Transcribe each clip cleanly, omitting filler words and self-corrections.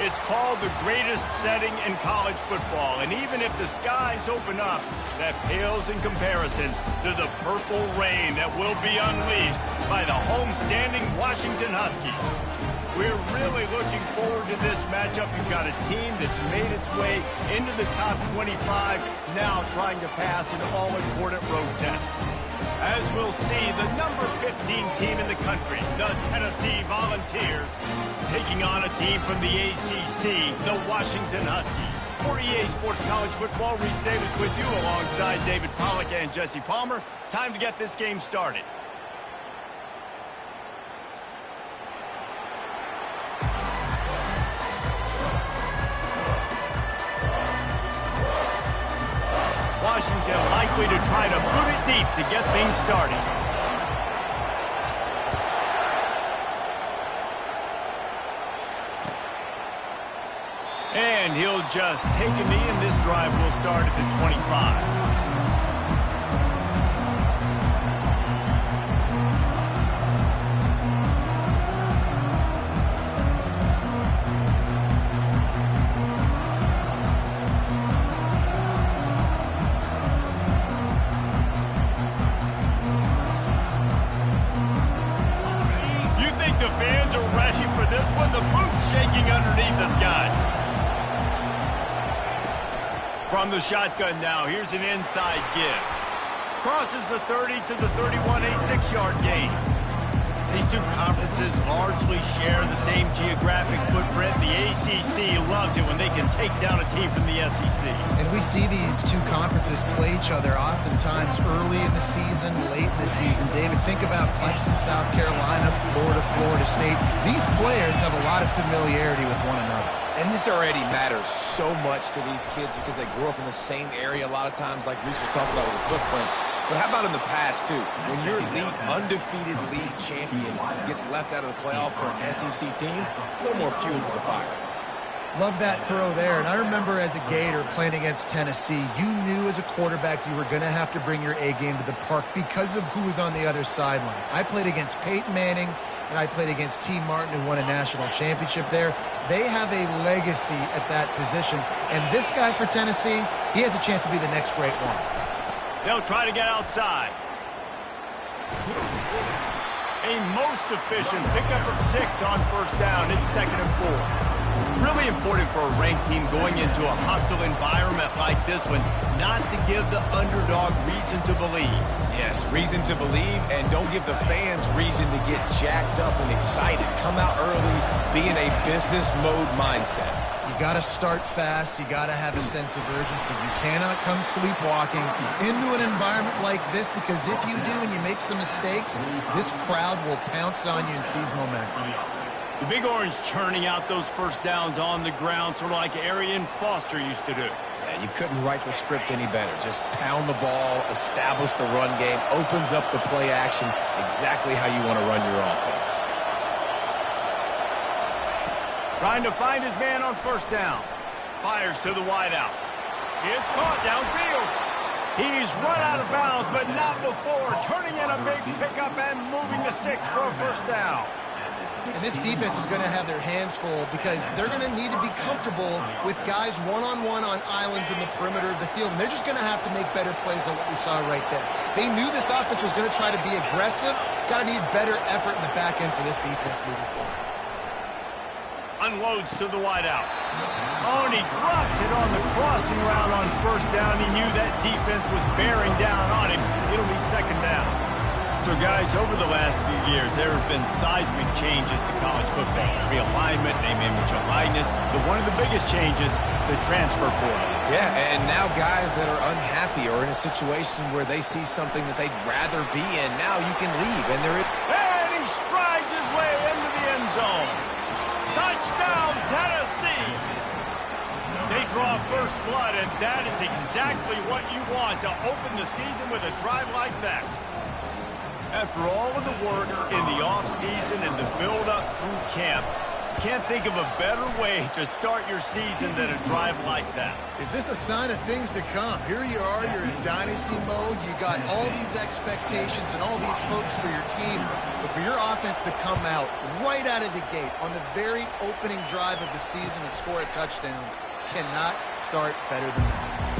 It's called the greatest setting in college football, and even if the skies open up, that pales in comparison to the purple rain that will be unleashed by the homestanding Washington Huskies. We're really looking forward to this matchup. You've got a team that's made its way into the top 25, now trying to pass an all-important road test. As we'll see, the number 15 team in the country, the Tennessee Volunteers, taking on a team from the ACC, the Washington Huskies. For EA Sports College Football, Reese Davis with you alongside David Pollack and Jesse Palmer. Time to get this game started. Washington likely to try to boot it deep to get things started. And he'll just take a knee, and this drive will start at the 25. The fans are ready for this one. The booth's shaking underneath us, guys. From the shotgun now, here's an inside give. Crosses the 30 to the 31, a 6-yard gain. These two conferences largely share the same geographic footprint. The ACC loves it when they can take down a team from the SEC. And we see these two conferences play each other oftentimes early in the season, late in the season. David, think about Clemson, South Carolina, Florida, Florida State. These players have a lot of familiarity with one another. And this already matters so much to these kids because they grew up in the same area a lot of times, like Reese was talking about with the footprint. But how about in the past, too? When your undefeated league champion gets left out of the playoff for an SEC team, a little more fuel for the fire. Love that throw there. And I remember as a Gator playing against Tennessee, you knew as a quarterback you were going to have to bring your A game to the park because of who was on the other sideline. I played against Peyton Manning, and I played against T. Martin, who won a national championship there. They have a legacy at that position. And this guy for Tennessee, he has a chance to be the next great one. They'll try to get outside. A most efficient pickup of 6 on first down. It's 2nd and 4. Really important for a ranked team going into a hostile environment like this one, not to give the underdog reason to believe. Yes, reason to believe, and don't give the fans reason to get jacked up and excited. Come out early, be in a business mode mindset. You got to start fast. You got to have a sense of urgency. You cannot come sleepwalking into an environment like this, because if you do and you make some mistakes, this crowd will pounce on you and seize momentum. The Big Orange churning out those first downs on the ground, sort of like Arian Foster used to do. Yeah, you couldn't write the script any better. Just pound the ball, establish the run game, opens up the play action, exactly how you want to run your offense. Trying to find his man on first down. Fires to the wideout. It's caught downfield. He's run out of bounds, but not before. Turning in a big pickup and moving the sticks for a first down. And this defense is going to have their hands full because they're going to need to be comfortable with guys one-on-one on islands in the perimeter of the field. And they're just going to have to make better plays than what we saw right there. They knew this offense was going to try to be aggressive. Got to need better effort in the back end for this defense moving forward. Unloads to the wideout. Oh, and he drops it on the crossing route on first down. He knew that defense was bearing down on him. It'll be 2nd down. So, guys, over the last few years, there have been seismic changes to college football. Realignment, name, image, and likeness. But one of the biggest changes, the transfer portal. Yeah, and now guys that are unhappy or in a situation where they see something that they'd rather be in, now you can leave. And And he strides his way into the end zone. Touchdown, Tennessee! They draw first blood, and that is exactly what you want to open the season with a drive like that. After all of the work in the offseason and the build-up through camp, Can't think of a better way to start your season than a drive like that. Is this a sign of things to come? Here you are, you're in dynasty mode. You got all these expectations and all these hopes for your team. But for your offense to come out right out of the gate on the very opening drive of the season and score a touchdown cannot start better than that.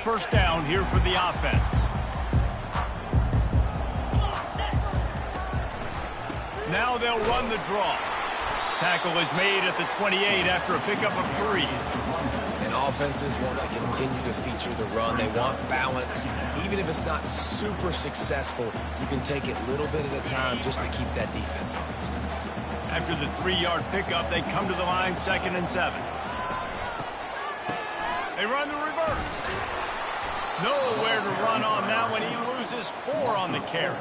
First down here for the offense. Now they'll run the draw. Tackle is made at the 28 after a pickup of 3. And offenses want to continue to feature the run. They want balance. Even if it's not super successful, you can take it little bit at a time just to keep that defense honest. After the 3-yard pickup, they come to the line, 2nd and 7. They run the reverse. Nowhere to run on that one. He loses 4 on the carry.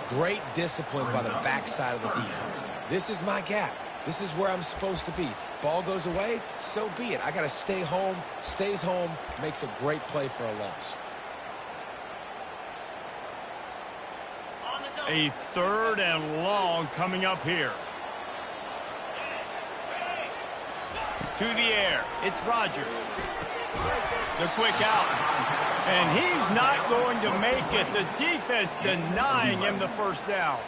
Great discipline by the backside of the defense. This is my gap. This is where I'm supposed to be. Ball goes away, so be it. I got to stay home. Stays home, makes a great play for a loss. A 3rd and long coming up here. To the air. It's Rodgers. The quick out. And he's not going to make it. The defense denying him the first down.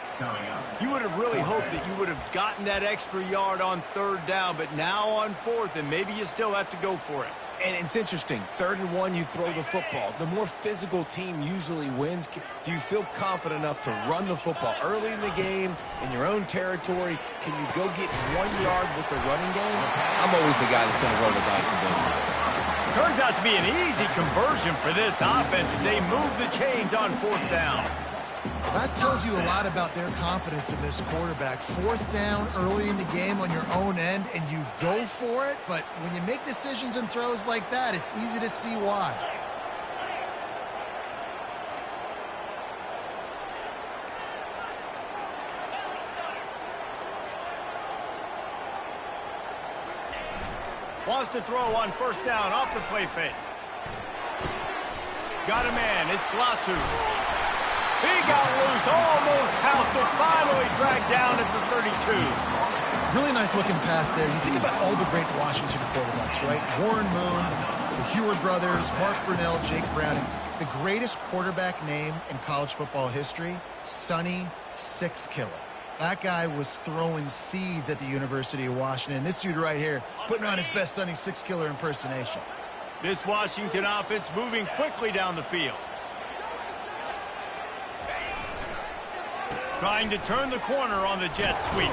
You would have really hoped that you would have gotten that extra yard on 3rd down, but now on 4th, and maybe you still have to go for it. And it's interesting. 3rd and 1, you throw the football. The more physical team usually wins. Do you feel confident enough to run the football early in the game, in your own territory? Can you go get 1 yard with the running game? I'm always the guy that's going to roll the dice and go for it. Turns out to be an easy conversion for this offense as they move the chains on 4th down. That tells you a lot about their confidence in this quarterback. 4th down early in the game on your own end, and you go for it. But when you make decisions and throws like that, it's easy to see why. Wants to throw on 1st down off the play fake. Got a man. It's Latu. He got loose, almost housed it, finally dragged down at the 32. Really nice looking pass there. You think about all the great Washington quarterbacks, right? Warren Moon, the Heward brothers, Mark Brunell, Jake Browning. The greatest quarterback name in college football history, Sonny Six Killer. That guy was throwing seeds at the University of Washington. This dude right here putting on his best Sonny Six Killer impersonation. This Washington offense moving quickly down the field. Trying to turn the corner on the jet sweep.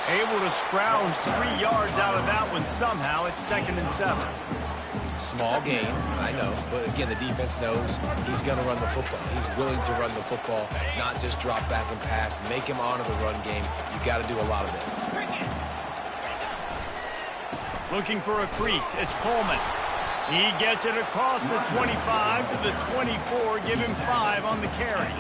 Able to scrounge 3 yards out of that one somehow. It's 2nd and 7. Small gain, I know, but again, the defense knows he's going to run the football. He's willing to run the football, not just drop back and pass, make him honor the run game. You've got to do a lot of this. Looking for a crease. It's Coleman. He gets it across the 25 to the 24, give him 5 on the carry.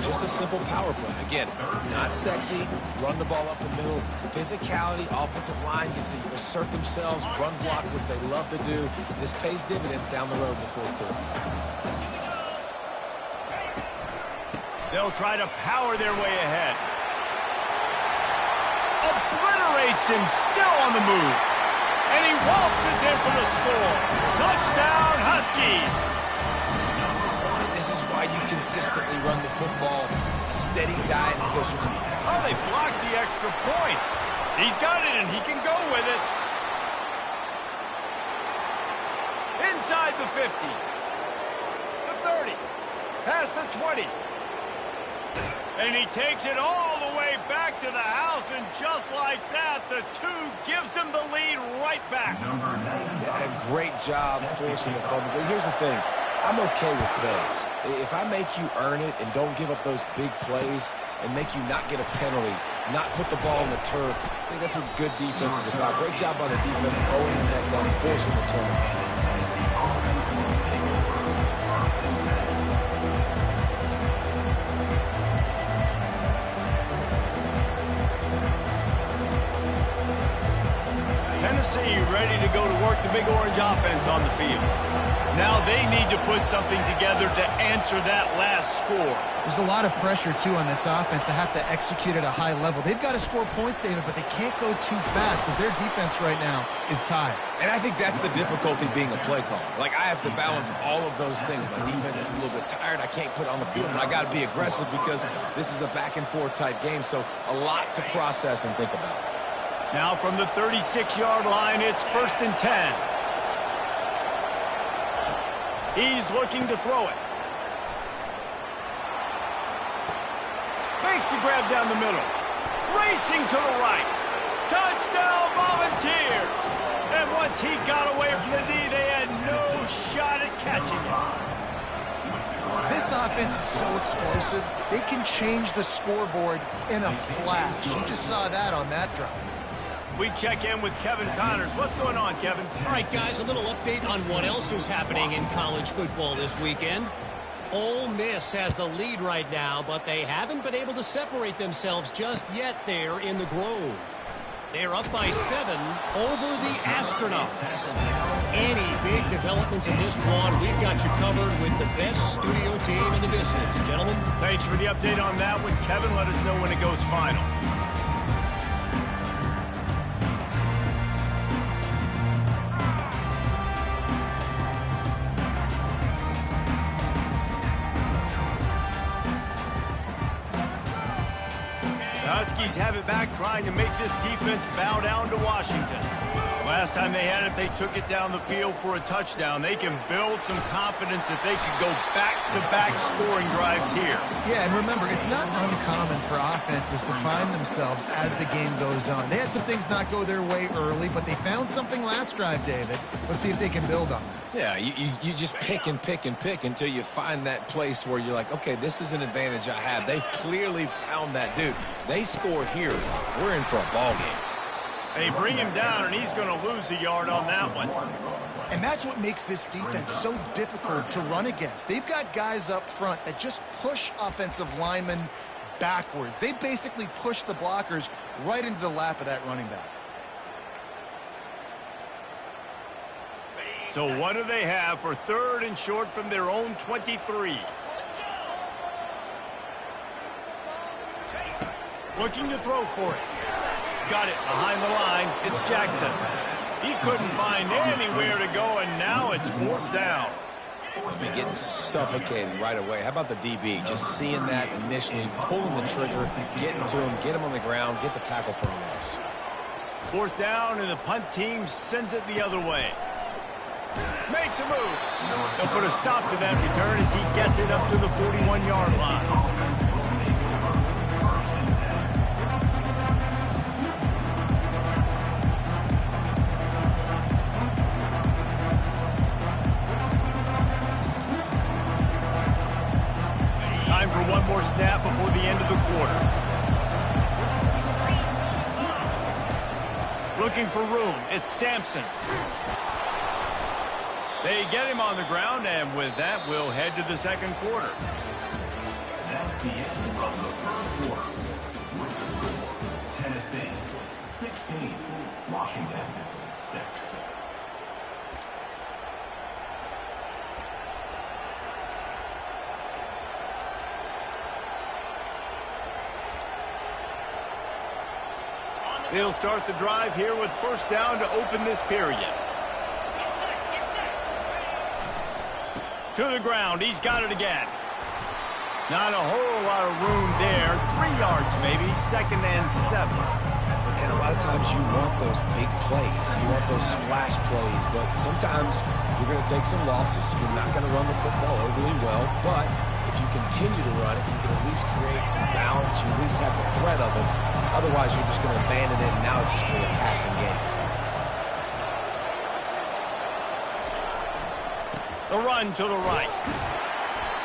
Just a simple power play. Again, not sexy, run the ball up the middle. Physicality, offensive line gets to assert themselves, run block, which they love to do. This pays dividends down the road in the 4th quarter. They'll try to power their way ahead. Obliterates him, still on the move. And he waltzes in for the score. Touchdown, Huskies. This is why you consistently run the football. A steady diet because you... Oh, they blocked the extra point. He's got it, and he can go with it. Inside the 50. The 30. Past the 20. And he takes it all the way back to the house, and just like that, the 2 gives him the lead right back. A great job forcing the fumble. But here's the thing. I'm okay with plays. If I make you earn it and don't give up those big plays and make you not get a penalty, not put the ball on the turf, I think that's what good defense is about. Great job by the defense, owning the neck down, forcing the turnover. offense on the field. Now they need to put something together to answer that last score. There's a lot of pressure, too, on this offense to have to execute at a high level. They've got to score points, David, but they can't go too fast because their defense right now is tired. And I think that's the difficulty being a play caller. Like, I have to balance all of those things. My defense is a little bit tired. I can't put it on the field, but I got to be aggressive because this is a back-and-forth type game, so a lot to process and think about. Now from the 36-yard line, it's 1st and 10. He's looking to throw it. Makes the grab down the middle. Racing to the right. Touchdown, Volunteers! And once he got away from the knee, they had no shot at catching him. This offense is so explosive, they can change the scoreboard in a flash. You just saw that on that drive. We check in with Kevin Connors. What's going on, Kevin? All right, guys, a little update on what else is happening in college football this weekend. Ole Miss has the lead right now, but they haven't been able to separate themselves just yet there in the Grove. They're up by 7 over the Astronauts. Any big developments in this one, we've got you covered with the best studio team in the business. Gentlemen. Thanks for the update on that one. Kevin, let us know when it goes final. Huskies have it back, trying to make this defense bow down to Washington. Last time they had it, they took it down the field for a touchdown. They can build some confidence that they could go back-to-back scoring drives here. Yeah, and remember, it's not uncommon for offenses to find themselves as the game goes on. They had some things not go their way early, but they found something last drive, David. Let's see if they can build on it. Yeah, you just pick and pick and pick until you find that place where you're like, okay, this is an advantage I have. They clearly found that dude. They score here, we're in for a ball game. They bring him down, and he's going to lose a yard on that one. And that's what makes this defense so difficult to run against. They've got guys up front that just push offensive linemen backwards. They basically push the blockers right into the lap of that running back. So what do they have for 3rd and short from their own 23? Looking to throw for it. Got it behind the line. It's Jackson. He couldn't find anywhere to go, and now it's 4th down. I'll be getting suffocated right away. How about the DB? Just seeing that initially, pulling the trigger, getting to him, get him on the ground, get the tackle for a loss. 4th down, and the punt team sends it the other way. Makes a move. They'll put a stop to that return as he gets it up to the 41-yard line. Time for one more snap before the end of the quarter. Looking for room. It's Sampson. They get him on the ground, and with that, we'll head to the second quarter. That's the end of the first quarter. With the score, Tennessee 16, Washington 6. They'll start the drive here with 1st down to open this period. To the ground. He's got it again. Not a whole lot of room there. 3 yards maybe. 2nd and 7. And a lot of times you want those big plays. You want those splash plays. But sometimes you're going to take some losses. You're not going to run the football overly well. But if you continue to run it, you can at least create some balance. You at least have the threat of it. Otherwise, you're just going to abandon it, and now it's just going to be a passing game. The run to the right.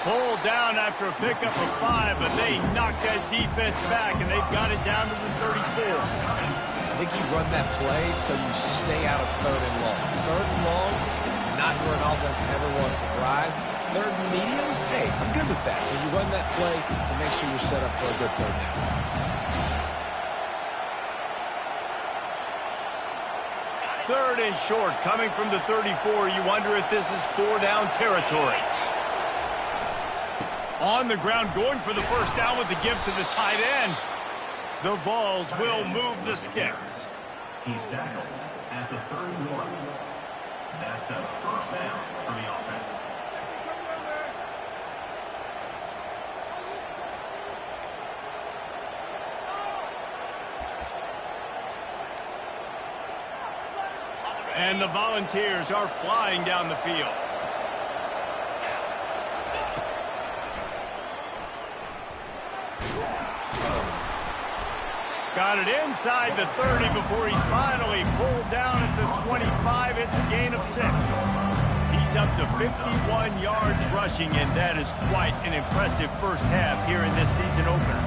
Pulled down after a pickup of 5, but they knocked that defense back, and they've got it down to the 34. I think you run that play so you stay out of 3rd and long. 3rd and long is not where an offense ever wants to drive. 3rd and medium, hey, I'm good with that. So you run that play to make sure you're set up for a good 3rd down. Third and short, coming from the 34. You wonder if this is 4-down territory. On the ground, going for the first down with the give to the tight end. The Vols will move the sticks. He's tackled at the 31. That's a first down for the offense. And the Volunteers are flying down the field. Got it inside the 30 before he's finally pulled down at the 25. It's a gain of 6. He's up to 51 yards rushing, and that is quite an impressive first half here in this season opener.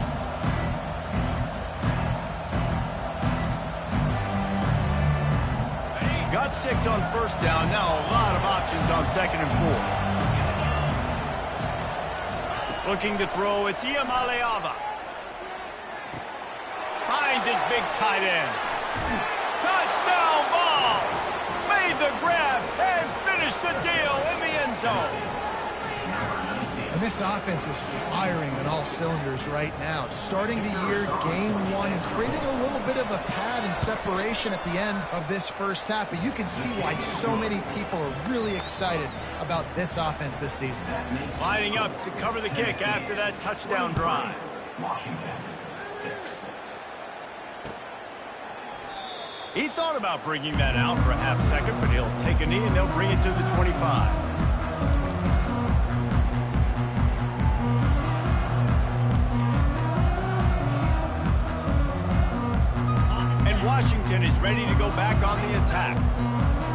Got 6 on first down. Now a lot of options on 2nd and 4. Looking to throw, it's Iamaleava. Finds his big tight end. Touchdown Vols! Made the grab and finished the deal in the end zone. And this offense is firing on all cylinders right now. Starting the year, game 1, creating a little bit of a pad and separation at the end of this first half. But you can see why so many people are really excited about this offense this season. Lining up to cover the kick after that touchdown drive. Washington, 6. He thought about bringing that out for a half second, but he'll take a knee and they'll bring it to the 25. Washington is ready to go back on the attack.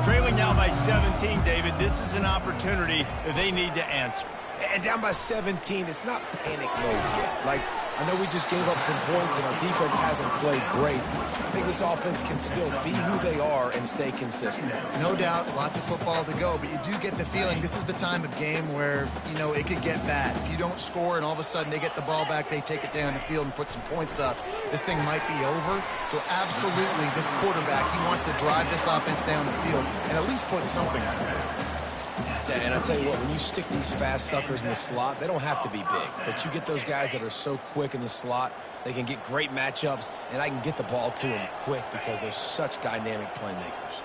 Trailing now by 17, David. This is an opportunity that they need to answer. And down by 17, it's not panic mode yet. Like, I know we just gave up some points and our defense hasn't played great. I think this offense can still be who they are and stay consistent. No doubt, lots of football to go, but you do get the feeling this is the time of game where, you know, it could get bad. If you don't score and all of a sudden they get the ball back, they take it down the field and put some points up, this thing might be over. So absolutely, this quarterback, he wants to drive this offense down the field and at least put something on it. Yeah, and I tell you what, when you stick these fast suckers in the slot, they don't have to be big. But you get those guys that are so quick in the slot, they can get great matchups, and I can get the ball to them quick because they're such dynamic playmakers.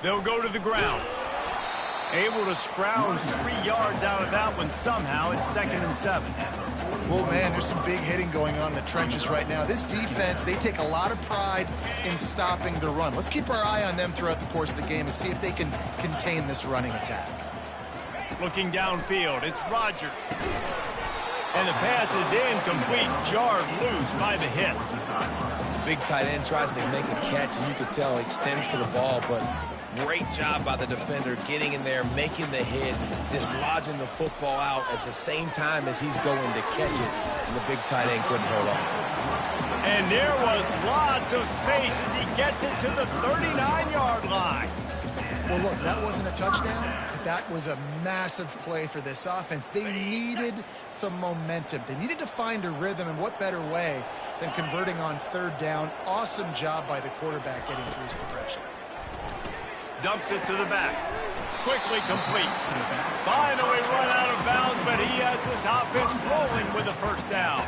They'll go to the ground. Able to scrounge 3 yards out of that one somehow. It's 2nd and 7. Well, man, there's some big hitting going on in the trenches right now. This defense, they take a lot of pride in stopping the run. Let's keep our eye on them throughout the course of the game and see if they can contain this running attack. Looking downfield, it's Rodgers. And the pass is incomplete, jarred loose by the hit. Big tight end tries to make a catch, and you can tell he extends for the ball, but great job by the defender getting in there, making the hit, dislodging the football out at the same time as he's going to catch it, and the big tight end couldn't hold on to it. And there was lots of space as he gets it to the 39-yard line. Well, look, that wasn't a touchdown, but that was a massive play for this offense. They needed some momentum. They needed to find a rhythm, and what better way than converting on 3rd down. Awesome job by the quarterback getting through his progression. Dumps it to the back. Quickly complete. Finally run out of bounds, but he has this offense rolling with a first down.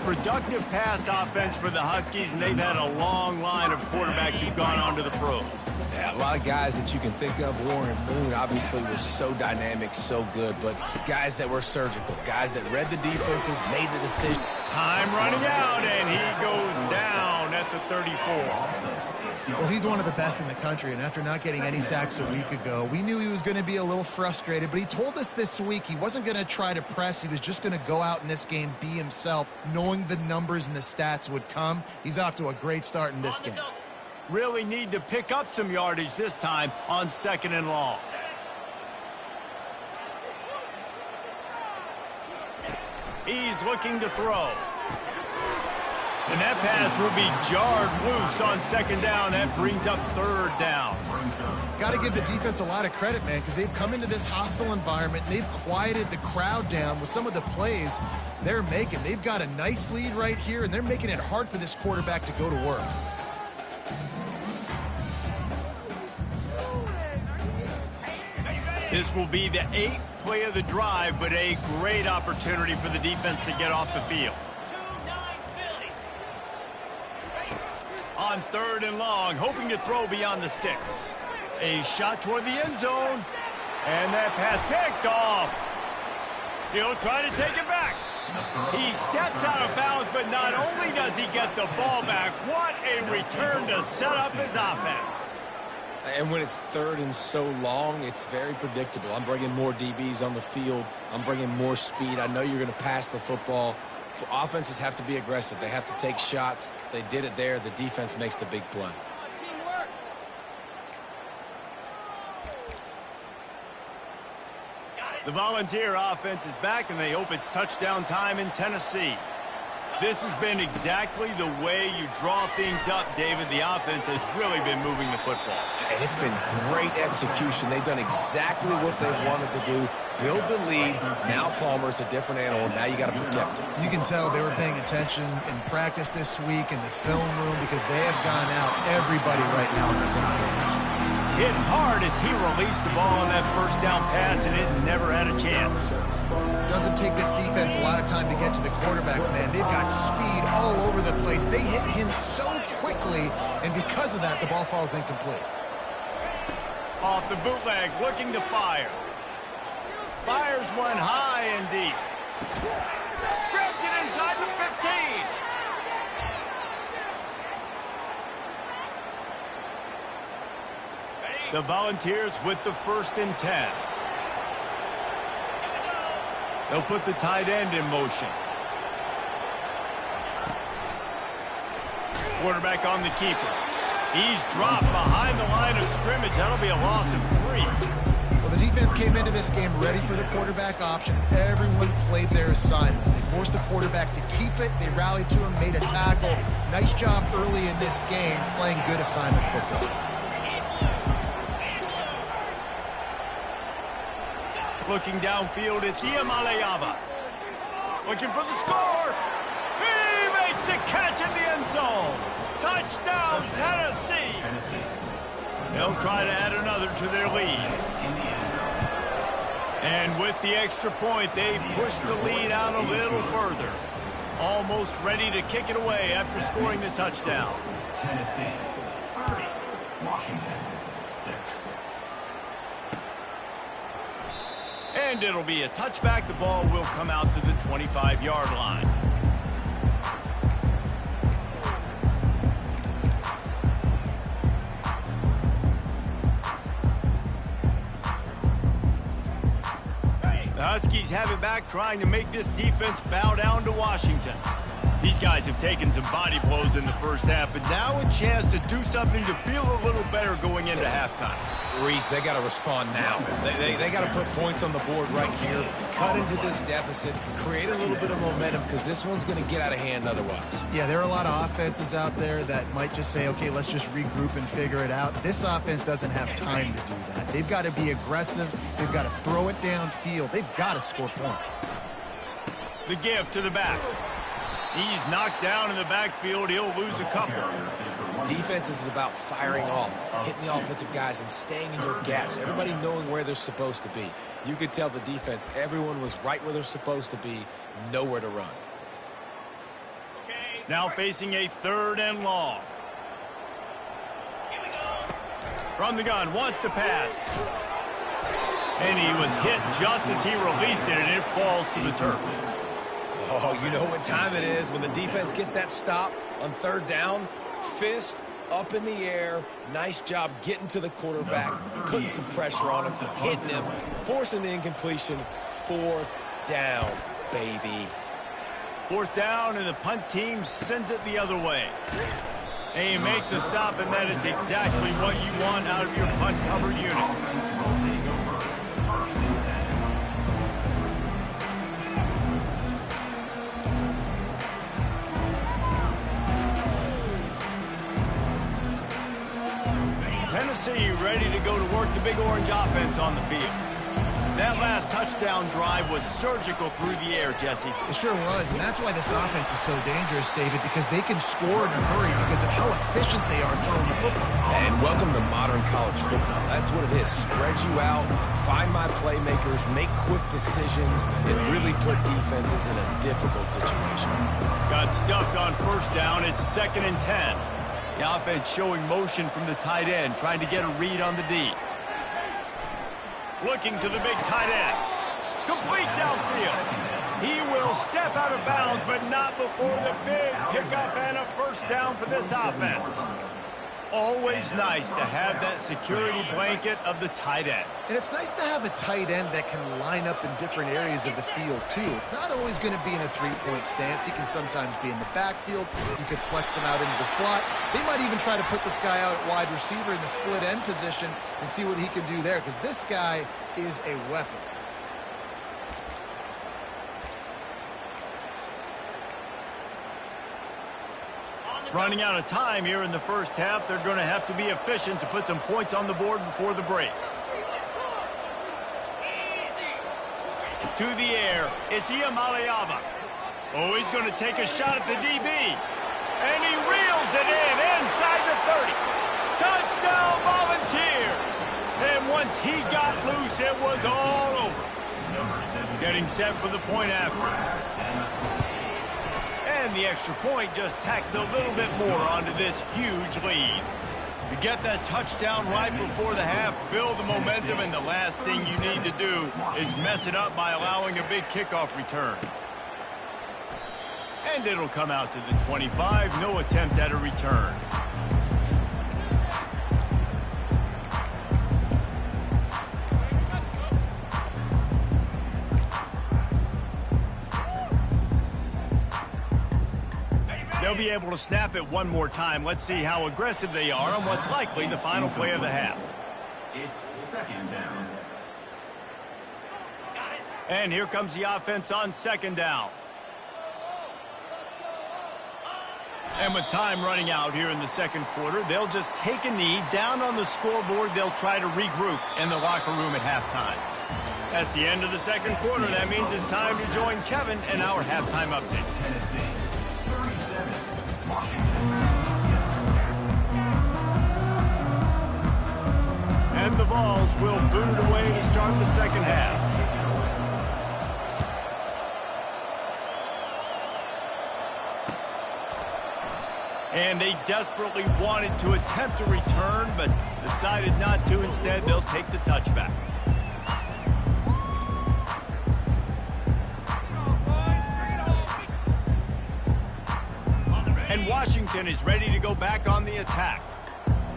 Productive pass offense for the Huskies, and they've had a long line of quarterbacks who've gone on to the pros. Yeah, a lot of guys that you can think of. Warren Moon obviously was so dynamic, so good, but guys that were surgical, guys that read the defenses, made the decision. Time running out, and he goes down at the 34. Well, he's one of the best in the country, and after not getting any sacks a week ago, we knew he was going to be a little frustrated, but he told us this week he wasn't going to try to press. He was just going to go out in this game, be himself, knowing the numbers and the stats would come. He's off to a great start in this game. Really need to pick up some yardage this time on 2nd and long. He's looking to throw. And that pass will be jarred loose on second down. That brings up third down. Got to give the defense a lot of credit, man, because they've come into this hostile environment and they've quieted the crowd down with some of the plays they're making. They've got a nice lead right here, and they're making it hard for this quarterback to go to work. This will be the 8th play of the drive, but a great opportunity for the defense to get off the field. On third and long, hoping to throw beyond the sticks. A shot toward the end zone, and that pass picked off. He'll try to take it back. He steps out of bounds, but not only does he get the ball back, what a return to set up his offense. And when it's third and so long, it's very predictable. I'm bringing more DBs on the field. I'm bringing more speed. I know you're going to pass the football. Offenses have to be aggressive. They have to take shots. They did it there. The defense makes the big play. The Volunteer offense is back, and they hope it's touchdown time in Tennessee. This has been exactly the way you draw things up, David. The offense has really been moving the football. And it's been great execution. They've done exactly what they've wanted to do. Build the lead. Now Palmer's a different animal. Now you got to protect it. You can tell they were paying attention in practice this week in the film room because they have gone out everybody right now on the same page. Hit hard as he released the ball on that first down pass, and it never had a chance. Doesn't take this defense a lot of time to get to the quarterback, man. They've got speed all over the place. They hit him so quickly, and because of that, the ball falls incomplete. Off the bootleg, looking to fire. Fires one high and deep. Grabs it inside the 15. The Volunteers with the 1st and 10. They'll put the tight end in motion. Quarterback on the keeper. He's dropped behind the line of scrimmage. That'll be a loss of 3. Well, the defense came into this game ready for the quarterback option. Everyone played their assignment. They forced the quarterback to keep it. They rallied to him, made a tackle. Nice job early in this game playing good assignment football. Looking downfield, it's Iamaleava. Looking for the score. He makes the catch in the end zone. Touchdown, Tennessee. They'll try to add another to their lead. And with the extra point, they push the lead out a little further. Almost ready to kick it away after scoring the touchdown. Tennessee 30, Washington 6. And it'll be a touchback. The ball will come out to the 25-yard line. The Huskies have it back, trying to make this defense bow down to Washington. These guys have taken some body blows in the first half, but now a chance to do something to feel a little better going into halftime. Reese, they got to respond now. They got to put points on the board right here, cut into this deficit, create a little bit of momentum, because this one's going to get out of hand otherwise. Yeah, there are a lot of offenses out there that might just say, okay, let's just regroup and figure it out. This offense doesn't have time to do that. They've got to be aggressive. They've got to throw it downfield. They've got to score points. The give to the back. He's knocked down in the backfield. He'll lose a couple. Defense is about firing off, hitting the offensive guys and staying in your gaps. Everybody knowing where they're supposed to be. You could tell the defense, everyone was right where they're supposed to be, nowhere to run. Now facing a 3rd and long. From the gun, wants to pass. And he was hit just as he released it, and it falls to the turf. Oh, you know what time it is when the defense gets that stop on 3rd down. Fist up in the air. Nice job getting to the quarterback, putting some pressure on him, hitting him, forcing the incompletion. 4th down, baby. 4th down, and the punt team sends it the other way. And you make the stop, and that is exactly what you want out of your punt cover unit. Tennessee ready to go to work the Big Orange offense on the field. That last touchdown drive was surgical through the air, Jesse. It sure was, and that's why this offense is so dangerous, David, because they can score in a hurry because of how efficient they are throwing the football. And welcome to modern college football. That's what it is. Spread you out, find my playmakers, make quick decisions, and really put defenses in a difficult situation. Got stuffed on first down. It's 2nd and 10. The offense showing motion from the tight end, trying to get a read on the D. Looking to the big tight end. Complete downfield. He will step out of bounds, but not before the big pickup and a first down for this offense. Always nice to have that security blanket of the tight end. And it's nice to have a tight end that can line up in different areas of the field, too. It's not always going to be in a three-point stance. He can sometimes be in the backfield. You could flex him out into the slot. They might even try to put this guy out at wide receiver in the split end position and see what he can do there, because this guy is a weapon. Running out of time here in the first half. They're going to have to be efficient to put some points on the board before the break. To the air, it's Iamaleava. Oh, he's going to take a shot at the DB. And he reels it in inside the 30. Touchdown, Volunteers. And once he got loose, it was all over. Getting set for the point after. And the extra point just tacks a little bit more onto this huge lead. You get that touchdown right before the half, build the momentum, and the last thing you need to do is mess it up by allowing a big kickoff return. And it'll come out to the 25, no attempt at a return. They'll be able to snap it one more time. Let's see how aggressive they are on what's likely the final play of the half. It's 2nd down. And here comes the offense on 2nd down. And with time running out here in the second quarter, they'll just take a knee down on the scoreboard. They'll try to regroup in the locker room at halftime. That's the end of the second quarter. That means it's time to join Kevin in our halftime update. Tennessee 37, Washington 6. And the Vols will boot it away to start the second half. And they desperately wanted to attempt a return, but decided not to. Instead, they'll take the touchback. And Washington is ready to go back on the attack.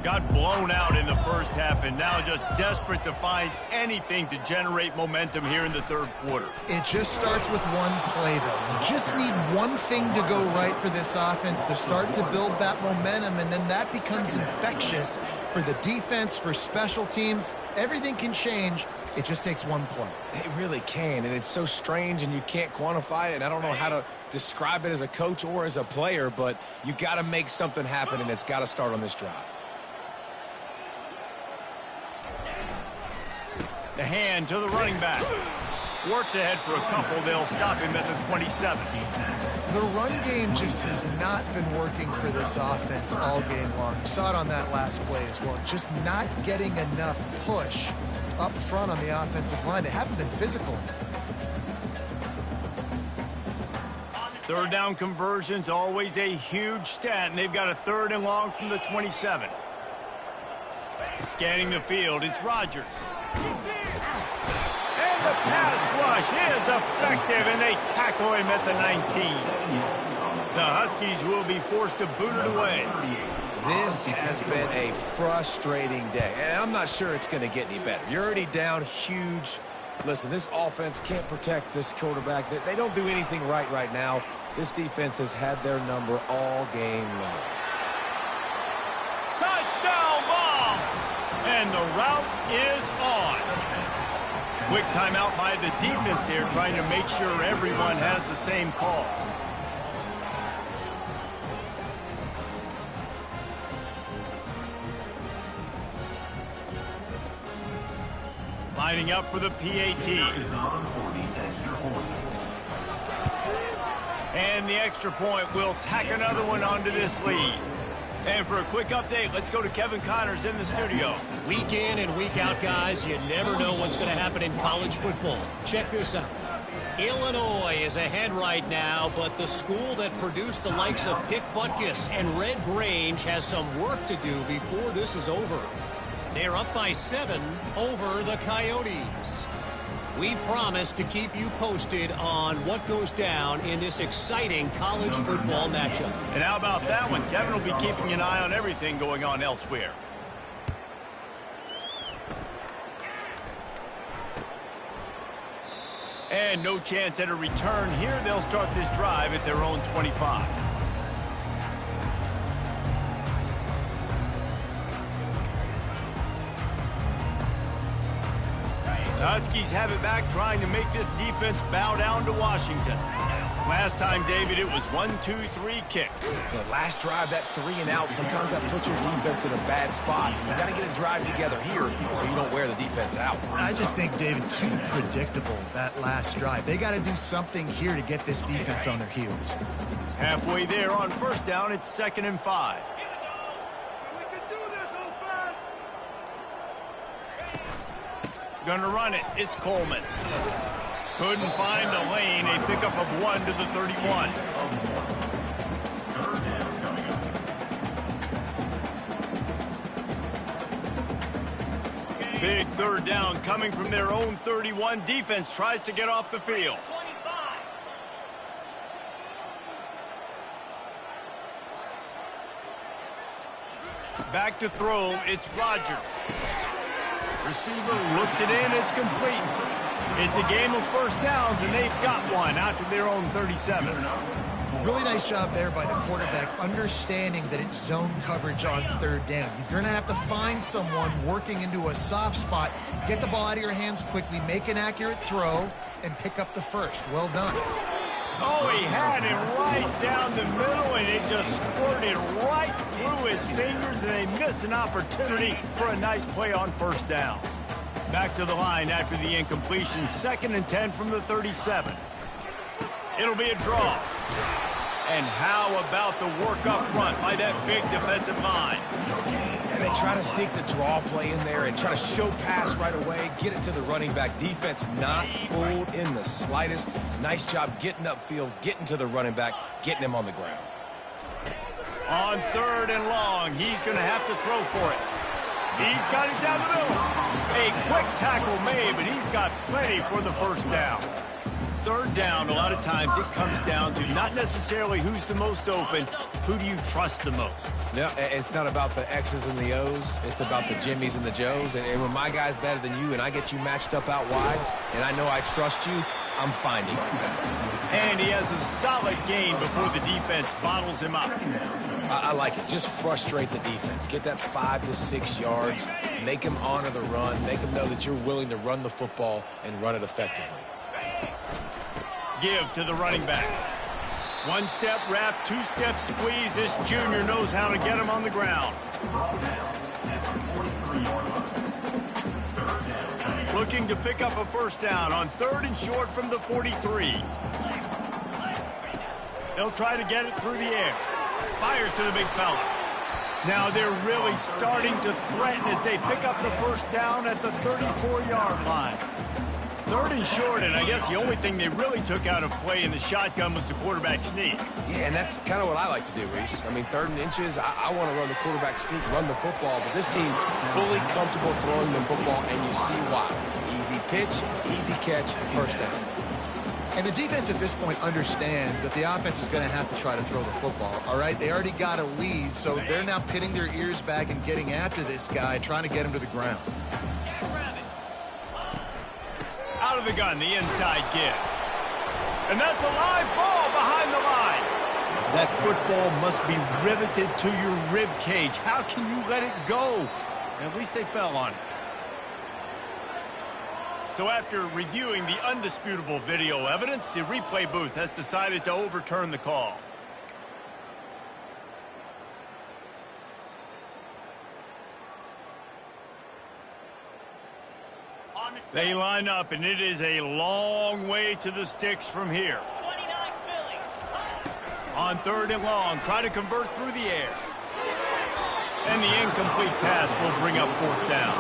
Got blown out in the first half and now just desperate to find anything to generate momentum here in the third quarter. It just starts with one play, though. You just need one thing to go right for this offense to start to build that momentum, and then that becomes infectious for the defense, for special teams. Everything can change. It just takes one play. It really can, and it's so strange, and you can't quantify it, and I don't know how to describe it as a coach or as a player, but you got to make something happen, and it's got to start on this drive. The hand to the running back. Works ahead for a couple. They'll stop him at the 27. The run game just has not been working for this offense all game long. You saw it on that last play as well. Just not getting enough push up front on the offensive line. They haven't been physical. Third down conversions, always a huge stat, and they've got a 3rd and long from the 27. Scanning the field, it's Rodgers. And the pass rush is effective, and they tackle him at the 19. The Huskies will be forced to boot it away. This has been a frustrating day, and I'm not sure it's going to get any better. You're already down huge. Listen, this offense can't protect this quarterback. They don't do anything right now. This defense has had their number all game long. Touchdown ball! And the route is on. Quick timeout by the defense here, trying to make sure everyone has the same call. Lining up for the PAT. And the extra point will tack another one onto this lead. And for a quick update, let's go to Kevin Connors in the studio. Week in and week out, guys, you never know what's going to happen in college football. Check this out. Illinois is ahead right now, but the school that produced the likes of Dick Butkus and Red Grange has some work to do before this is over. They're up by 7 over the Coyotes. We promise to keep you posted on what goes down in this exciting college football matchup. And how about that one? Kevin will be keeping an eye on everything going on elsewhere. And no chance at a return here. They'll start this drive at their own 25. The Huskies have it back, trying to make this defense bow down to Washington. Last time, David, it was 1-2-3 kick. The last drive, that 3 and out, sometimes that puts your defense in a bad spot. You got to get a drive together here so you don't wear the defense out. I just think, David, too predictable, that last drive. They got to do something here to get this defense on their heels. Halfway there on first down, it's 2nd and 5. Gonna run it. It's Coleman. Couldn't find a lane. A pickup of 1 to the 31. Big third down coming from their own 31. Defense tries to get off the field. Back to throw. It's Rodgers. Receiver looks it in. It's complete. It's a game of first downs, and they've got one out to their own 37. Really nice job there by the quarterback, understanding that it's zone coverage on third down. You're going to have to find someone working into a soft spot, get the ball out of your hands quickly, make an accurate throw, and pick up the first. Well done. Oh, he had it right down the middle, and it just squirted right through his fingers, and they miss an opportunity for a nice play on first down. Back to the line after the incompletion. 2nd and 10 from the 37. It'll be a draw. And how about the work up front by that big defensive line? And they try to sneak the draw play in there and try to show pass right away, get it to the running back. Defense not fooled in the slightest. Nice job getting upfield, getting to the running back, getting him on the ground. On 3rd and long, he's going to have to throw for it. He's got it down the middle. A quick tackle made, but he's got plenty for the first down. 3rd down, a lot of times it comes down to not necessarily who's the most open, who do you trust the most? Yeah, it's not about the X's and the O's. It's about the Jimmys and the Joes. And when my guy's better than you and I get you matched up out wide, and I know I trust you, I'm finding you. And he has a solid gain before the defense bottles him up. I like it. Just frustrate the defense. Get that 5 to 6 yards. Make them honor the run. Make them know that you're willing to run the football and run it effectively. Give to the running back. 1-step wrap, 2-step squeeze. This junior knows how to get him on the ground. Looking to pick up a first down on 3rd and short from the 43. They'll try to get it through the air. Fires to the big fella. Now they're really starting to threaten as they pick up the first down at the 34-yard line. 3rd and short, and I guess the only thing they really took out of play in the shotgun was the quarterback sneak. Yeah, and that's kind of what I like to do, Reese. I mean, 3rd and inches, I want to run the quarterback sneak, run the football, but this team fully comfortable throwing the football, and you see why. Easy pitch, easy catch, first down. And the defense at this point understands that the offense is going to have to try to throw the football, all right? They already got a lead, so they're now pinning their ears back and getting after this guy, trying to get him to the ground. Out of the gun, the inside give. And that's a live ball behind the line. That football must be riveted to your rib cage. How can you let it go? At least they fell on it. So after reviewing the undisputable video evidence, the replay booth has decided to overturn the call. On They line up, and it is a long way to the sticks from here. On 3rd and long, try to convert through the air. And the incomplete pass will bring up 4th down.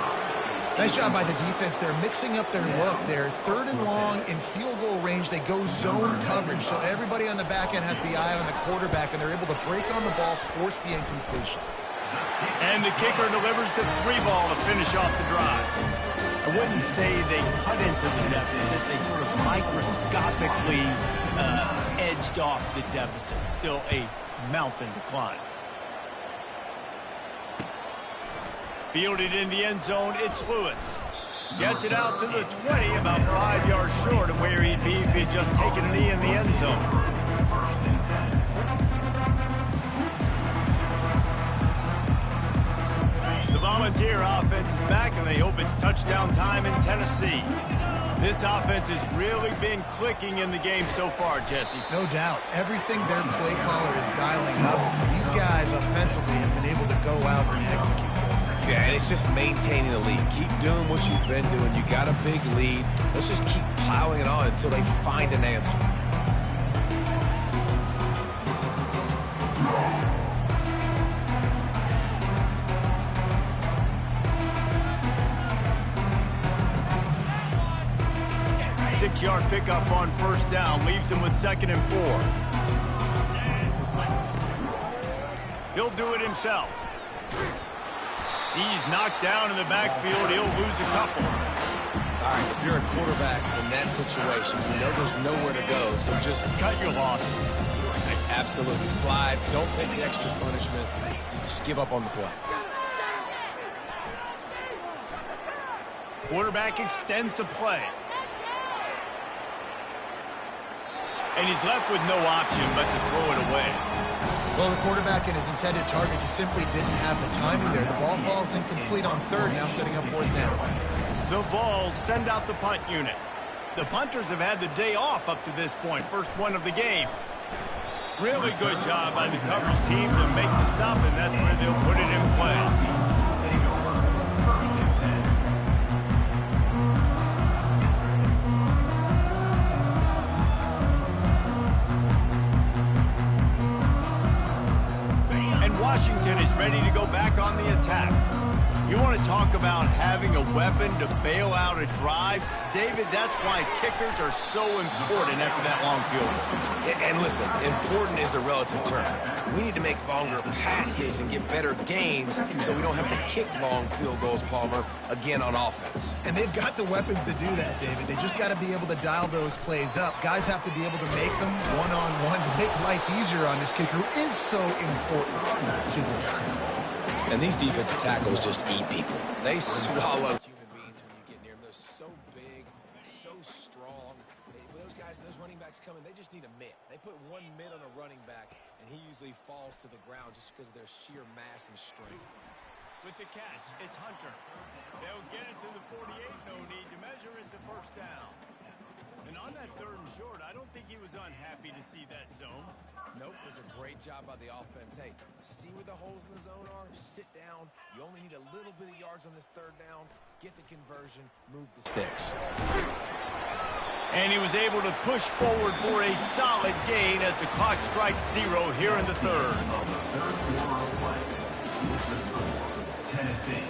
Nice job by the defense. They're mixing up their look. They're 3rd and long in field goal range. They go zone coverage, so everybody on the back end has the eye on the quarterback, and they're able to break on the ball, force the incompletion. And the kicker delivers the 3-ball to finish off the drive. I wouldn't say they cut into the deficit. They sort of microscopically edged off the deficit. Still a mountain to climb. Fielded in the end zone, it's Lewis. Gets it out to the 20, about 5 yards short of where he'd be if he'd just taken a knee in the end zone. The Volunteer offense is back, and they hope it's touchdown time in Tennessee. This offense has really been clicking in the game so far, Jesse. No doubt. Everything their play caller is dialing up, these guys offensively have been able to go out and execute. Yeah, and it's just maintaining the lead. Keep doing what you've been doing. You got a big lead. Let's just keep piling it on until they find an answer. Six-yard pickup on 1st down. Leaves them with 2nd and 4. He'll do it himself. He's knocked down in the backfield. He'll lose a couple. All right, if you're a quarterback in that situation, you know there's nowhere to go, so just cut your losses. Absolutely. Slide. Don't take the extra punishment. Just give up on the play. Quarterback extends the play. And he's left with no option but to throw it away. Well, the quarterback and his intended target just simply didn't have the timing there. The ball falls incomplete on 3rd, now setting up 4th down. The Vols send out the punt unit. The punters have had the day off up to this point, first one of the game. Really good job by the coverage team to make the stop, and that's where they'll put it in play. Washington is ready to go back on the attack. You want to talk about having a weapon to bail out a drive? David, that's why kickers are so important after that long field goal. And listen, important is a relative term. We need to make longer passes and get better gains so we don't have to kick long field goals, Palmer, again on offense. And they've got the weapons to do that, David. They just got to be able to dial those plays up. Guys have to be able to make them one-on-one to make life easier on this kicker who is so important to this team. And these defensive tackles just eat people. They swallow human beings when you get near them. They're so big, so strong. Those guys, those running backs coming, they just need a mitt. They put one mitt on a running back, and he usually falls to the ground just because of their sheer mass and strength. With the catch, it's Hunter. They'll get it to the 48. No need to measure. It's a 1st down. And on that 3rd and short, I don't think he was unhappy to see that zone. Nope, it was a great job by the offense. Hey, see where the holes in the zone are? Sit down. You only need a little bit of yards on this 3rd down. Get the conversion. Move the sticks. And he was able to push forward for a solid gain as the clock strikes 0 here in the 3rd. Of the 3rd quarter of play, with the score, Tennessee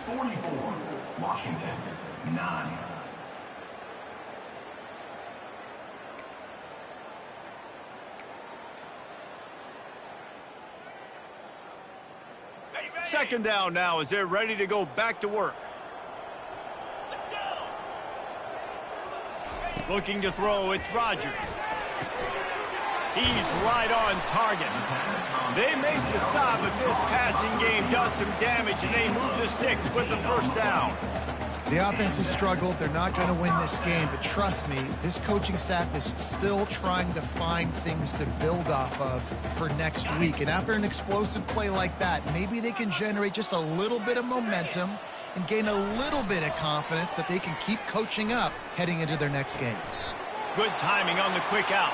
44, Washington 9. Second down now as they're ready to go back to work. Looking to throw, it's Rodgers. He's right on target. They make the stop, but this passing game does some damage, and they move the sticks with the 1st down. The offense has struggled. They're not going to win this game, but trust me, this coaching staff is still trying to find things to build off of for next week. And after an explosive play like that, maybe they can generate just a little bit of momentum and gain a little bit of confidence that they can keep coaching up heading into their next game. Good timing on the quick out.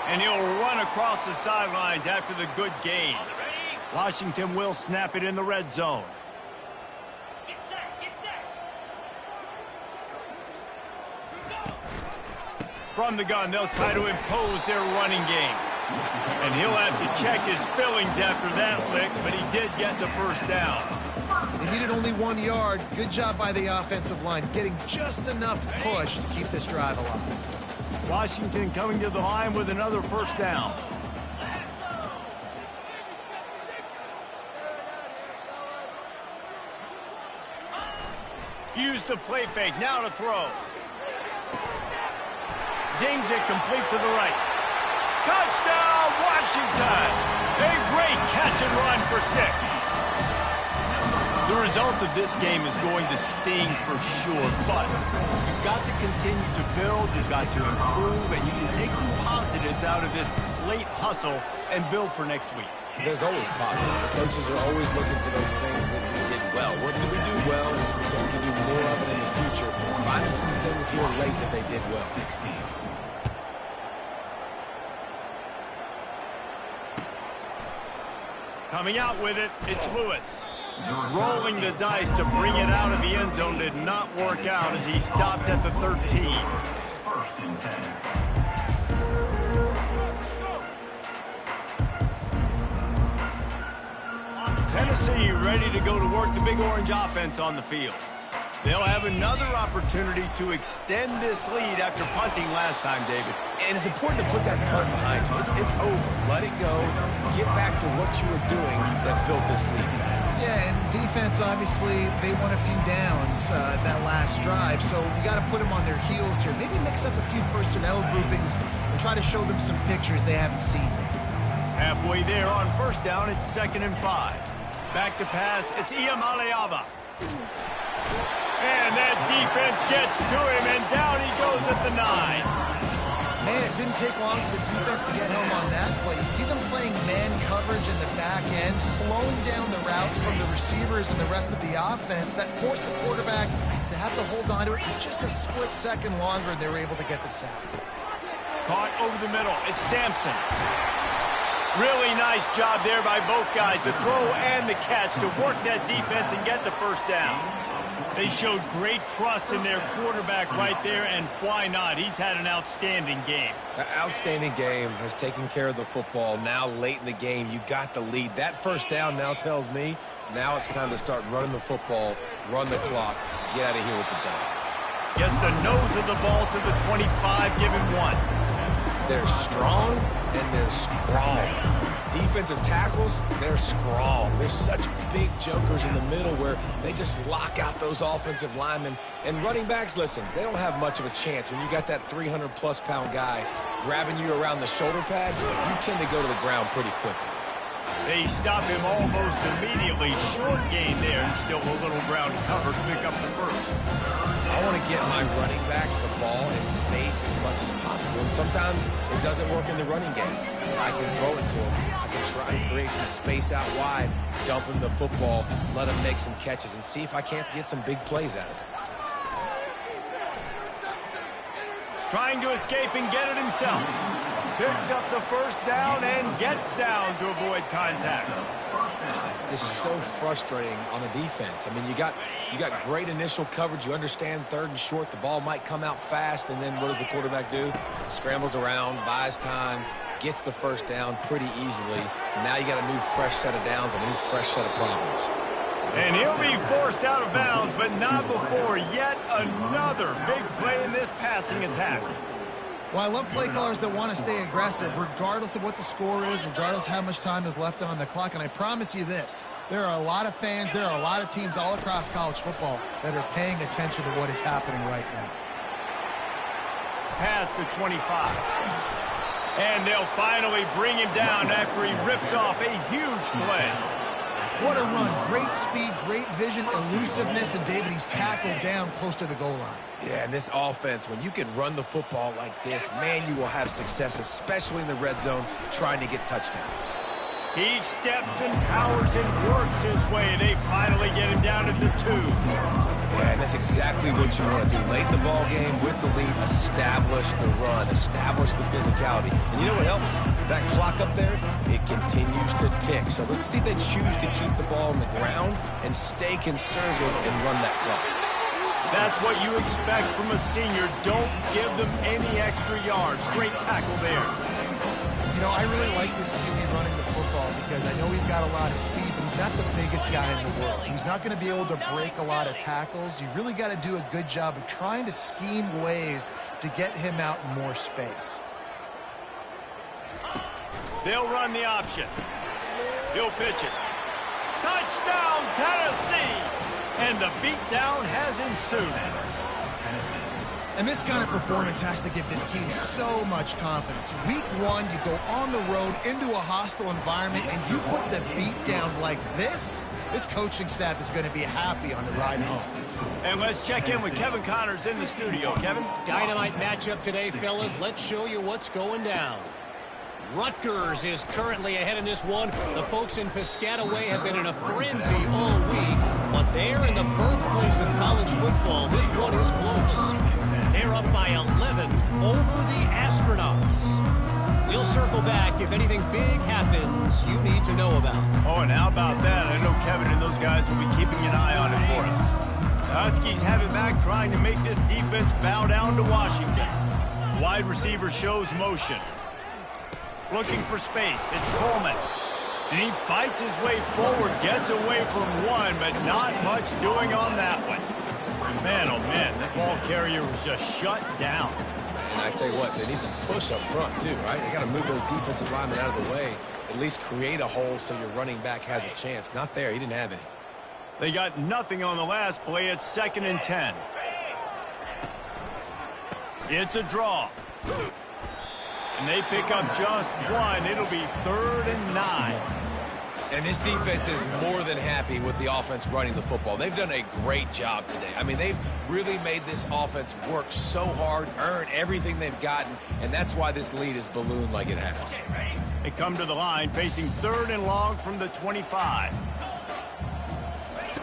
And he'll run across the sidelines after the good gain. Washington will snap it in the red zone. From the gun, they'll try to impose their running game. And he'll have to check his fillings after that lick, but he did get the first down. They needed only 1 yard. Good job by the offensive line, getting just enough push to keep this drive alive. Washington coming to the line with another first down. Use the play fake, now to throw. Zings it complete to the right. Touchdown, Washington! A great catch and run for 6. The result of this game is going to sting for sure, but you've got to continue to build, you've got to improve, and you can take some positives out of this late hustle and build for next week. There's always positives. The coaches are always looking for those things that we did well. What did we do well so we can do more of it in the future? Finding some things here late that they did well. Coming out with it, it's Lewis. Rolling the dice to bring it out of the end zone did not work out as he stopped at the 13. First and 10. Tennessee ready to go to work the Big Orange offense on the field. They'll have another opportunity to extend this lead after punting last time, David. And it's important to put that punt behind you. It's over. Let it go. Get back to what you were doing that built this lead. Yeah, and defense, obviously, they won a few downs that last drive, so we got to put them on their heels here. Maybe mix up a few personnel groupings and try to show them some pictures they haven't seen yet. Halfway there on first down, it's 2nd and 5. Back to pass, it's Iamaleava. And that defense gets to him, and down he goes at the 9. Man, it didn't take long for the defense to get home on that play. You see them playing man coverage in the back end, slowing down the routes from the receivers and the rest of the offense. That forced the quarterback to have to hold on to it for just a split second longer, and they were able to get the sack. Caught over the middle, it's Sampson. Really nice job there by both guys, the throw and the catch, to work that defense and get the first down. They showed great trust in their quarterback right there, and why not? He's had an outstanding game. An outstanding game, has taken care of the football. Now late in the game, you got the lead. That first down now tells me now it's time to start running the football, run the clock, get out of here with the dog. Gets the nose of the ball to the 25, give him 1. They're strong and they're strong. Defensive tackles, they're strong. They're such big jokers in the middle where they just lock out those offensive linemen. And running backs, listen, they don't have much of a chance. When you got that 300-plus pound guy grabbing you around the shoulder pad, you tend to go to the ground pretty quickly. They stop him almost immediately. Short gain there, and still a little ground to cover to pick up the first. I want to get my running backs the ball in space as much as possible. And sometimes it doesn't work in the running game. I can throw it to them. I can try and create some space out wide, dump him the football, let him make some catches, and see if I can't get some big plays out of it. Trying to escape and get it himself. Picks up the first down and gets down to avoid contact. This is so frustrating on the defense. I mean, you got great initial coverage. You understand 3rd and short. The ball might come out fast, and then what does the quarterback do? Scrambles around, buys time, gets the first down pretty easily. Now you got a new fresh set of downs, a new fresh set of problems. And he'll be forced out of bounds, but not before yet another big play in this passing attack. Well, I love play callers that want to stay aggressive, regardless of what the score is, regardless how much time is left on the clock. And I promise you this, there are a lot of fans, there are a lot of teams all across college football that are paying attention to what is happening right now. Past the 25. And they'll finally bring him down after he rips off a huge play. What a run. Great speed, great vision, elusiveness, and David, he's tackled down close to the goal line. Yeah, and this offense, when you can run the football like this, man, you will have success, especially in the red zone, trying to get touchdowns. He steps and powers and works his way. They finally get him down at the 2. Yeah, and that's exactly what you want to do. Late in the ball game with the lead, establish the run, establish the physicality. And you know what helps? That clock up there, it continues to tick. So let's see if they choose to keep the ball on the ground and stay conservative and run that clock. That's what you expect from a senior. Don't give them any extra yards. Great tackle there. You know, I really like this QB running the football because I know he's got a lot of speed, but he's not the biggest guy in the world. So he's not going to be able to break a lot of tackles. You really got to do a good job of trying to scheme ways to get him out in more space. They'll run the option. He'll pitch it. Touchdown, Tennessee! And the beatdown has ensued. And this kind of performance has to give this team so much confidence. Week 1, you go on the road into a hostile environment, and you put the beat down like this coaching staff is going to be happy on the ride home. And let's check in with Kevin Connors in the studio. Kevin? Dynamite matchup today, fellas. Let's show you what's going down. Rutgers is currently ahead in this one. The folks in Piscataway have been in a frenzy all week, but they're in the birthplace of college football. This one is close. They're up by 11 over the Astronauts. We'll circle back if anything big happens you need to know about. Oh, and how about that? I know Kevin and those guys will be keeping an eye on it for us. The Huskies have it back, trying to make this defense bow down to Washington. Wide receiver shows motion. Looking for space. It's Coleman. And he fights his way forward, gets away from one, but not much doing on that one. Man, oh man, that ball carrier was just shut down. And I tell you what, they need some push up front too, right? They got to move those defensive linemen out of the way, at least create a hole so your running back has a chance. Not there. He didn't have any. They got nothing on the last play. It's 2nd and 10. It's a draw. And they pick up just one. It'll be 3rd and 9. And this defense is more than happy with the offense running the football. They've done a great job today. I mean, they've really made this offense work so hard, earn everything they've gotten, and that's why this lead is ballooned like it has. They come to the line, facing 3rd and long from the 25.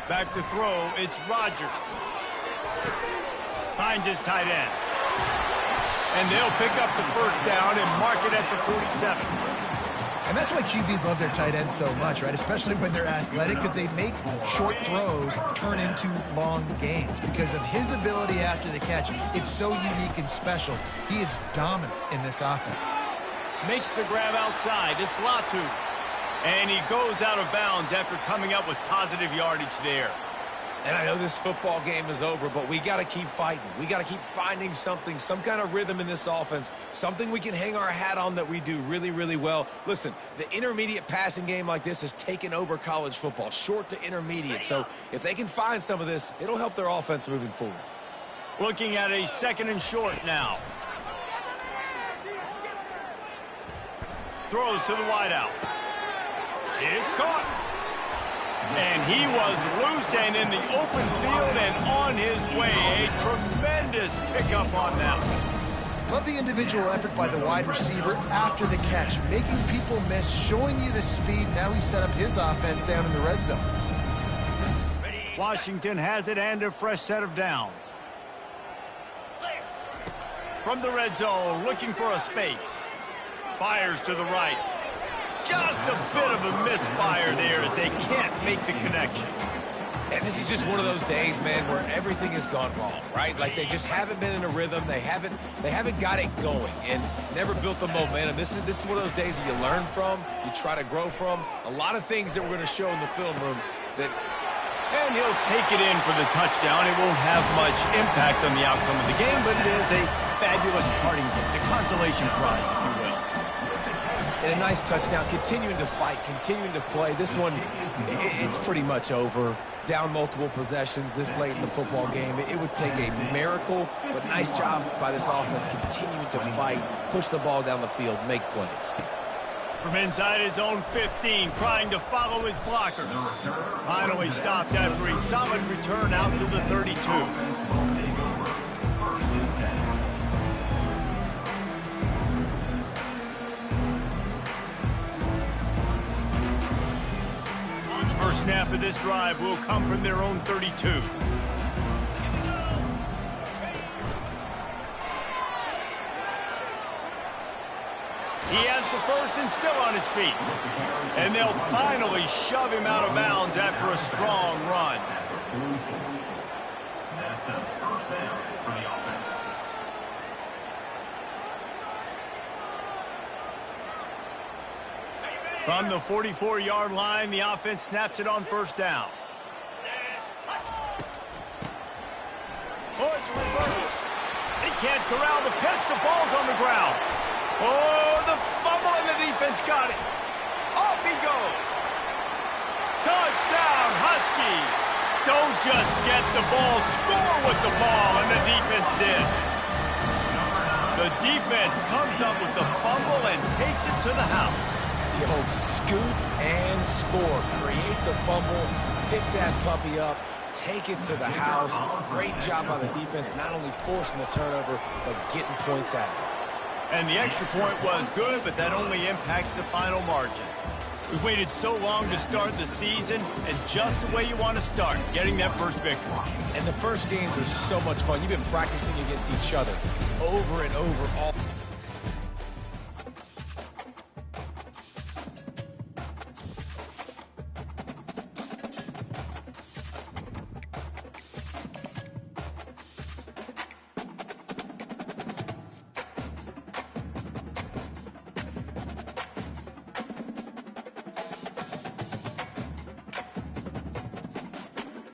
Back to throw, it's Rodgers. Finds his tight end. And they'll pick up the first down and mark it at the 47. And that's why QBs love their tight ends so much, right? Especially when they're athletic, because they make short throws turn into long gains. Because of his ability after the catch, it's so unique and special. He is dominant in this offense. Makes the grab outside. It's Latu. And he goes out of bounds after coming up with positive yardage there. And I know this football game is over, but we got to keep fighting. We got to keep finding something, some kind of rhythm in this offense, something we can hang our hat on that we do really, really well. Listen, the intermediate passing game like this has taken over college football, short to intermediate. So if they can find some of this, it'll help their offense moving forward. Looking at a 2nd and short now. Throws to the wideout. It's caught. And he was loose and in the open field and on his way. A tremendous pickup on that one. Love the individual effort by the wide receiver after the catch, making people miss, showing you the speed. Now he set up his offense down in the red zone. Washington has it and a fresh set of downs. From the red zone, looking for a space. Fires to the right. Just a bit of a misfire there as they can't make the connection. And this is just one of those days, man, where everything has gone wrong, right? Like they just haven't been in a rhythm. They haven't got it going and never built the momentum. This is one of those days that you learn from, you try to grow from. A lot of things that we're going to show in the film room that. And he'll take it in for the touchdown. It won't have much impact on the outcome of the game, but it is a fabulous parting gift, a consolation prize, if you will. And a nice touchdown, continuing to fight, continuing to play. This one, it's pretty much over. Down multiple possessions this late in the football game. It would take a miracle, but nice job by this offense continuing to fight, push the ball down the field, make plays. From inside his own 15, trying to follow his blockers. Finally stopped after a solid return out to the 32. First snap of this drive will come from their own 32. He has the first and still on his feet. And they'll finally shove him out of bounds after a strong run. It's a first down for the offense. From the 44-yard line, the offense snaps it on first down. Oh, it's reversed. He can't corral the pitch. The ball's on the ground. Oh, the fumble, and the defense got it. Off he goes. Touchdown, Huskies. Don't just get the ball, score with the ball, and the defense did. The defense comes up with the fumble and takes it to the house. The old scoop and score. Create the fumble, pick that puppy up, take it to the house. Great job by the defense, not only forcing the turnover, but getting points out of it. And the extra point was good, but that only impacts the final margin. We've waited so long to start the season, and just the way you want to start, getting that first victory. And the first games are so much fun. You've been practicing against each other over and over all